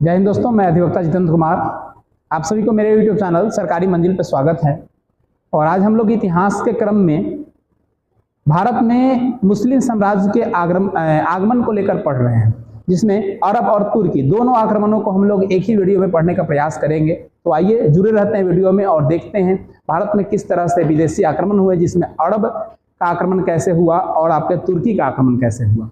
जय हिंद दोस्तों, मैं अधिवक्ता जितेंद्र कुमार। आप सभी को मेरे YouTube चैनल सरकारी मंजिल पर स्वागत है। और आज हम लोग इतिहास के क्रम में भारत में मुस्लिम साम्राज्य के आगमन को लेकर पढ़ रहे हैं, जिसमें अरब और तुर्की दोनों आक्रमणों को हम लोग एक ही वीडियो में पढ़ने का प्रयास करेंगे। तो आइए जुड़े रहते हैं वीडियो में और देखते हैं भारत में किस तरह से विदेशी आक्रमण हुए, जिसमें अरब का आक्रमण कैसे हुआ और आपके तुर्की का आक्रमण कैसे हुआ।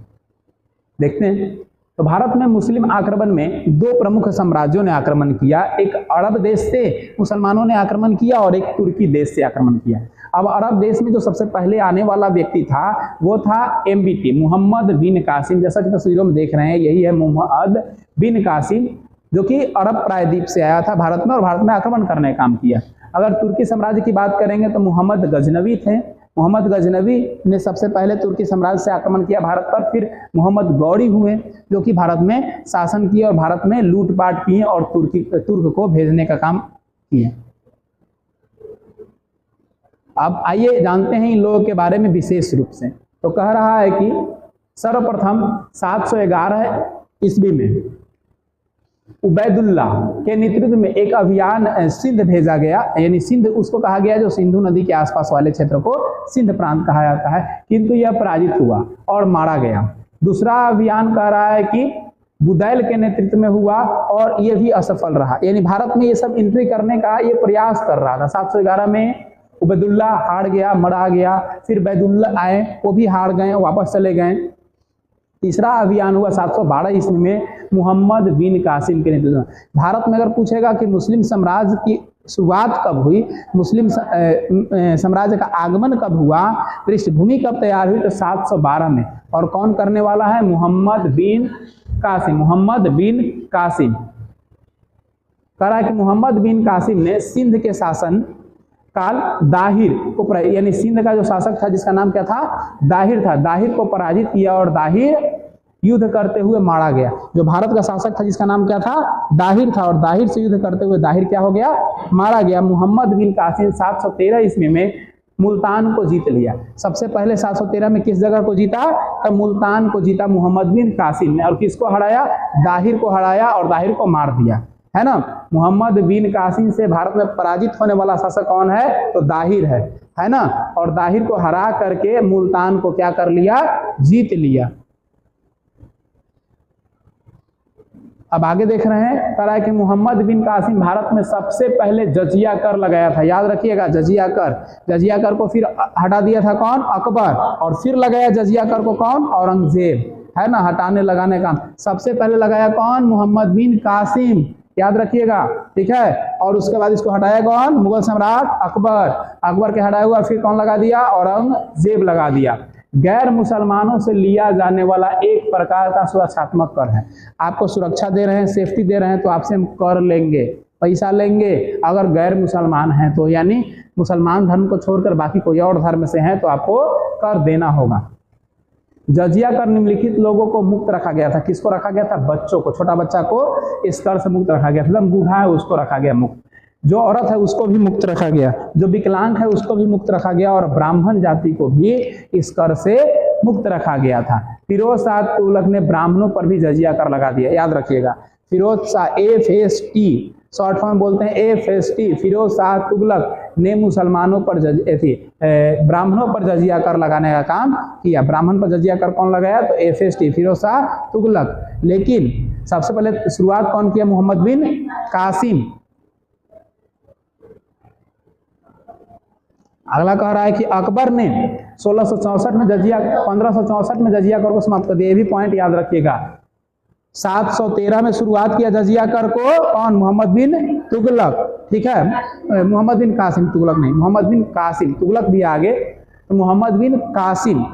देखते हैं। तो भारत में मुस्लिम आक्रमण में दो प्रमुख साम्राज्यों ने आक्रमण किया। एक अरब देश से मुसलमानों ने आक्रमण किया और एक तुर्की देश से आक्रमण किया। अब अरब देश में जो सबसे पहले आने वाला व्यक्ति था वो था MBT, मोहम्मद बिन कासिम। जैसा कि तस्वीरों में देख रहे हैं, यही है मोहम्मद बिन कासिम, जो कि अरब प्रायद्वीप से आया था भारत में और भारत में आक्रमण करने का काम किया। अगर तुर्की साम्राज्य की बात करेंगे तो मोहम्मद गजनवी थे। मोहम्मद गजनवी ने सबसे पहले तुर्की साम्राज्य से आक्रमण किया भारत पर। फिर मोहम्मद गौरी हुए, जो कि भारत में शासन किए और भारत में लूटपाट किए और तुर्क को भेजने का काम किए। अब आइए जानते हैं इन लोगों के बारे में विशेष रूप से। तो कह रहा है कि सर्वप्रथम 711 ईस्वी में उबैदुल्ला के नेतृत्व में एक अभियान सिंध भेजा गया, यानी सिंध उसको कहा गया जो सिंधु नदी के आसपास वाले क्षेत्र को सिंध प्रांत कहा जाता है, किंतु यह पराजित हुआ और मारा गया। दूसरा अभियान कह रहा है कि बुदैल के नेतृत्व में हुआ और यह भी असफल रहा, यानी भारत में ये सब एंट्री करने का ये प्रयास कर रहा था। 711 में उबैदुल्ला हार गया, मरा गया। फिर बैदुल्ला आए, वो भी हार गए, वापस चले गए। तीसरा अभियान हुआ 712 ईस्वी में मोहम्मद बिन कासिम के नेतृत्व में। भारत में अगर पूछेगा कि मुस्लिम साम्राज्य की शुरुआत कब हुई, मुस्लिम साम्राज्य का आगमन कब हुआ, पृष्ठभूमि कब तैयार हुई, तो 712 में। और कौन करने वाला है? मोहम्मद बिन कासिम। मोहम्मद बिन कासिम कह रहा है कि मोहम्मद बिन कासिम ने सिंध के शासन काल दाहिर को, यानी सिंध का जो शासक था जिसका नाम क्या था? दाहिर था। दाहिर को पराजित किया और दाहिर युद्ध करते हुए मारा गया। जो भारत का शासक था जिसका नाम क्या था? दाहिर था, और दाहिर से युद्ध करते हुए दाहिर क्या हो गया? मारा गया। मोहम्मद बिन कासिम 713 ईस्वी में मुल्तान को जीत लिया। सबसे पहले 713 में किस जगह को जीता? तो मुल्तान को जीता मोहम्मद बिन कासिम ने। और किसको हराया? दाहिर को हराया और दाहिर को मार दिया, है ना। मोहम्मद बिन कासिम से भारत में पराजित होने वाला शासक कौन है? तो दाहिर है ना। और दाहिर को हरा करके मुल्तान को क्या कर लिया? जीत लिया। अब आगे देख रहे हैं, कह रहा है कि मोहम्मद बिन कासिम भारत में सबसे पहले जजिया कर लगाया था। याद रखिएगा, जजिया कर। जजिया कर को फिर हटा दिया था कौन? अकबर। और फिर लगाया जजिया कर को कौन? औरंगजेब, है ना। हटाने लगाने का सबसे पहले लगाया कौन? मोहम्मद बिन कासिम, याद रखिएगा, ठीक है। और उसके बाद इसको हटाया कौन? मुगल सम्राट अकबर। अकबर के हटाया हुआ फिर कौन लगा दिया? औरंगजेब लगा दिया। गैर मुसलमानों से लिया जाने वाला एक प्रकार का सुरक्षात्मक कर है। आपको सुरक्षा दे रहे हैं, सेफ्टी दे रहे हैं, तो आपसे हम कर लेंगे, पैसा लेंगे। अगर गैर मुसलमान हैं तो, यानी मुसलमान धर्म को छोड़कर बाकी कोई और धर्म से हैं तो आपको कर देना होगा। जजिया कर निम्नलिखित लोगों को मुक्त रखा गया था। किसको रखा गया था? बच्चों को, छोटा बच्चा को इस कर से मुक्त रखा गया था। बूढ़ा है उसको रखा गया मुक्त, जो औरत है उसको भी मुक्त रखा गया, जो विकलांग है उसको भी मुक्त रखा गया, और ब्राह्मण जाति को भी इस कर से मुक्त रखा गया था। फिरोज शाह तुगलक ने ब्राह्मणों पर भी जजिया कर लगा दिया, याद रखिएगा। Firoz Shah, FST short form बोलते हैं, FST, फिरोज शाह तुगलक ने मुसलमानों पर ब्राह्मणों पर जजिया कर लगाने का काम किया। ब्राह्मण पर जजिया कर कौन लगाया? तो FST, फिरोज शाह तुगलक। लेकिन सबसे पहले शुरुआत कौन किया? मोहम्मद बिन कासिम। अगला कह रहा है कि अकबर ने 1664 में जजिया 1564 में जजिया कर को समाप्त कर दिया। ये भी पॉइंट याद रखिएगा। 713 में शुरुआत किया जजिया कर को कौन? मोहम्मद बिन तुगलक, ठीक है। मोहम्मद बिन कासिम, तुगलक नहीं, मोहम्मद बिन कासिम। तुगलक भी आगे, तो मोहम्मद बिन कासिम।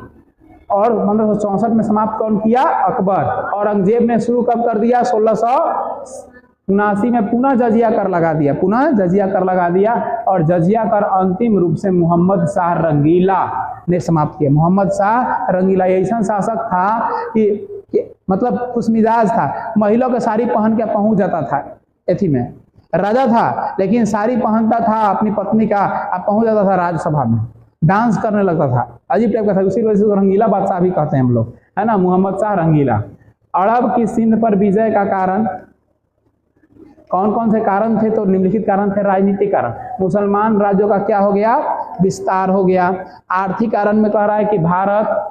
और 1564 में समाप्त कौन किया? अकबर। औरंगजेब ने शुरू कब कर दिया? 1679 में पुनः जजिया कर लगा दिया, पुनः जजिया कर लगा दिया। और जजिया कर अंतिम रूप से मोहम्मद शाह रंगीला ने समाप्त किया। मोहम्मद शाह रंगीला ऐसा शासक था कि मतलब खुशमिजाज था। महिलाओं के साड़ी पहन के पहुंच जाता था एथी में, राजा था लेकिन साड़ी पहनता था अपनी पत्नी का, अब पहुंच जाता था राज्यसभा में, डांस करने लगता था, अजीब टाइप का था। उसी वजह से रंगीला बादशाह भी कहते हैं हम लोग, है ना, मोहम्मद शाह रंगीला। अरब की सिंध पर विजय का कारण कौन कौन से कारण थे? तो निम्नलिखित कारण थे। राजनीतिक कारण, मुसलमान राज्यों का क्या हो गया? विस्तार हो गया। आर्थिक कारण में कह रहा है कि भारत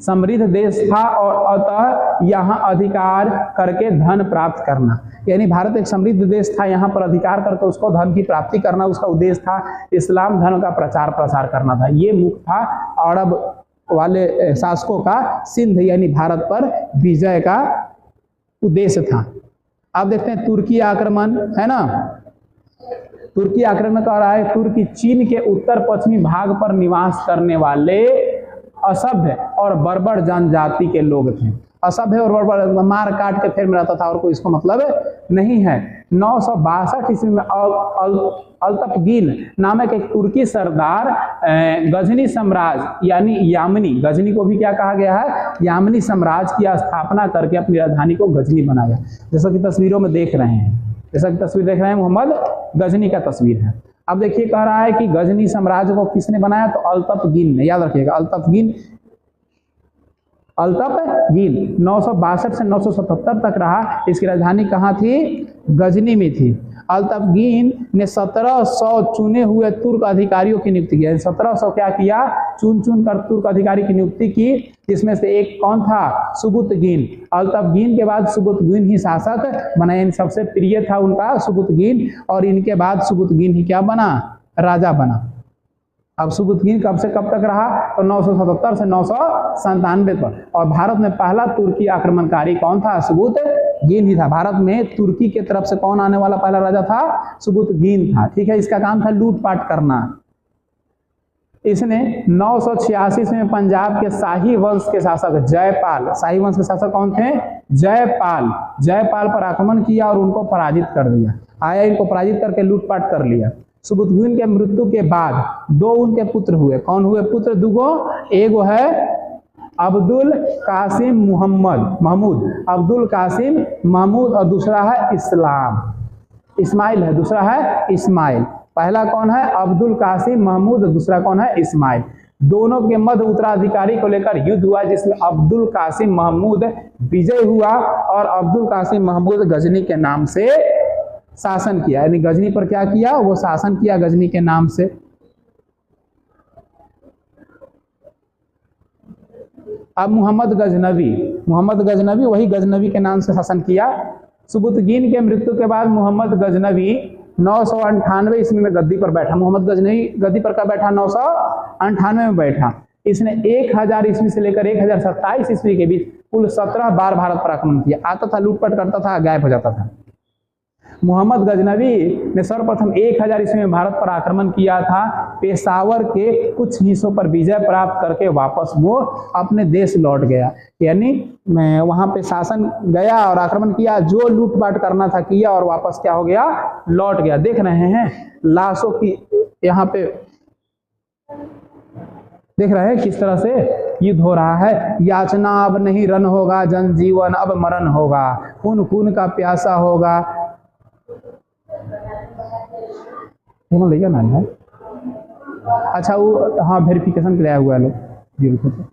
समृद्ध देश था और अतः यहाँ अधिकार करके धन प्राप्त करना, यानी भारत एक समृद्ध देश था, यहाँ पर अधिकार करके उसको धन की प्राप्ति करना उसका उद्देश्य था। इस्लाम धर्म का प्रचार प्रसार करना था, ये मुख्य था। अरब वाले शासकों का सिंध यानी भारत पर विजय का उद्देश्य था। अब देखते हैं तुर्की आक्रमण, है ना। तुर्की आक्रमण कह रहा है तुर्की चीन के उत्तर पश्चिमी भाग पर निवास करने वाले असभ्य और बर्बर जनजाति के लोग थे। असभ्य और बर्बर, मार काट के फेर में रहता था और कोई इसको मतलब नहीं है। 962 ईस्वी में अल्तफगीन नामक एक तुर्की सरदार गजनी साम्राज्य यानी यामनी, गजनी को भी क्या कहा गया है? यामनी साम्राज्य की स्थापना करके अपनी राजधानी को गजनी बनाया। जैसा कि तस्वीरों में देख रहे हैं, जैसा कि तस्वीर देख रहे हैं, मोहम्मद गजनी का तस्वीर है। अब देखिए कह रहा है कि गजनी साम्राज्य को किसने बनाया? तो अल्तफगीन ने, याद रखिएगा अल्तफगीन 962 से 977 तक रहा। इसकी राजधानी कहाँ थी? गजनी में थी। अल्तफगीन ने 1700 चुने हुए तुर्क अधिकारियों की नियुक्ति की। 1700 क्या किया? चुन चुन कर तुर्क अधिकारी की नियुक्ति की, जिसमें से एक कौन था? सुबुतगीन। अल्तफगीन के बाद सुबुतगीन ही शासक बना, इन सबसे प्रिय था उनका सुबुतगीन, और इनके बाद सुबुतगीन ही क्या बना? राजा बना। अब सुबुतगीन कब से कब तक रहा? तो 977 से 997 तक। और भारत में पहला तुर्की आक्रमणकारी कौन था? सुबुतगीन ही था। भारत में तुर्की के तरफ से कौन आने वाला पहला राजा था? सुबुतगीन था। ठीक है, इसका काम था लूटपाट करना। इसने 986 में पंजाब के शाही वंश के शासक जयपाल, शाही वंश के शासक कौन थे? जयपाल पर आक्रमण किया और उनको पराजित कर दिया। आया, इनको पराजित करके लूटपाट कर लिया। सुबुतगीन के मृत्यु के बाद दो उनके पुत्र हुए। कौन हुए पुत्र? दुगो। एगो है अब्दुल कासिम महमूद, अब्दुल कासिम महमूद, और दूसरा है इस्माइल है, दूसरा है इस्माइल। पहला कौन है? अब्दुल कासिम महमूद, दूसरा कौन है? इस्माइल। दोनों के मध्य उत्तराधिकारी को लेकर युद्ध हुआ, जिसमें अब्दुल कासिम महमूद विजय हुआ और अब्दुल कासिम महमूद गजनी के नाम से शासन किया। यानी गजनी पर क्या किया? वो शासन किया गजनी के नाम से। अब मोहम्मद गजनवी वही गजनवी के नाम से शासन किया। सुबुतगीन के मृत्यु के बाद मोहम्मद गजनवी 998 ईस्वी में गद्दी पर बैठा। मोहम्मद गजनवी गद्दी पर कब बैठा? 998 में बैठा। इसने 1000 ईस्वी से लेकर 1027 ईस्वी के बीच कुल 17 बार भारत पर आक्रमण किया। आता था, लूटपाट करता था, गायब हो जाता था। मोहम्मद गजनवी ने सर्वप्रथम 1000 ईस्वी में भारत पर आक्रमण किया था। पेशावर के कुछ हिस्सों पर विजय प्राप्त करके वापस वो अपने देश लौट गया। यानी वहां पे शासन गया और आक्रमण किया, जो लूटपाट करना था किया और वापस क्या हो गया? लौट गया। देख रहे हैं लाशों की, यहाँ पे देख रहे हैं किस तरह से युद्ध हो रहा है। याचना अब नहीं रन होगा, जनजीवन अब मरण होगा, खून खून का प्यासा होगा। लेगा ना है? अच्छा, वो हाँ वेरिफिकेशन के लिए आया हुआ है लोग।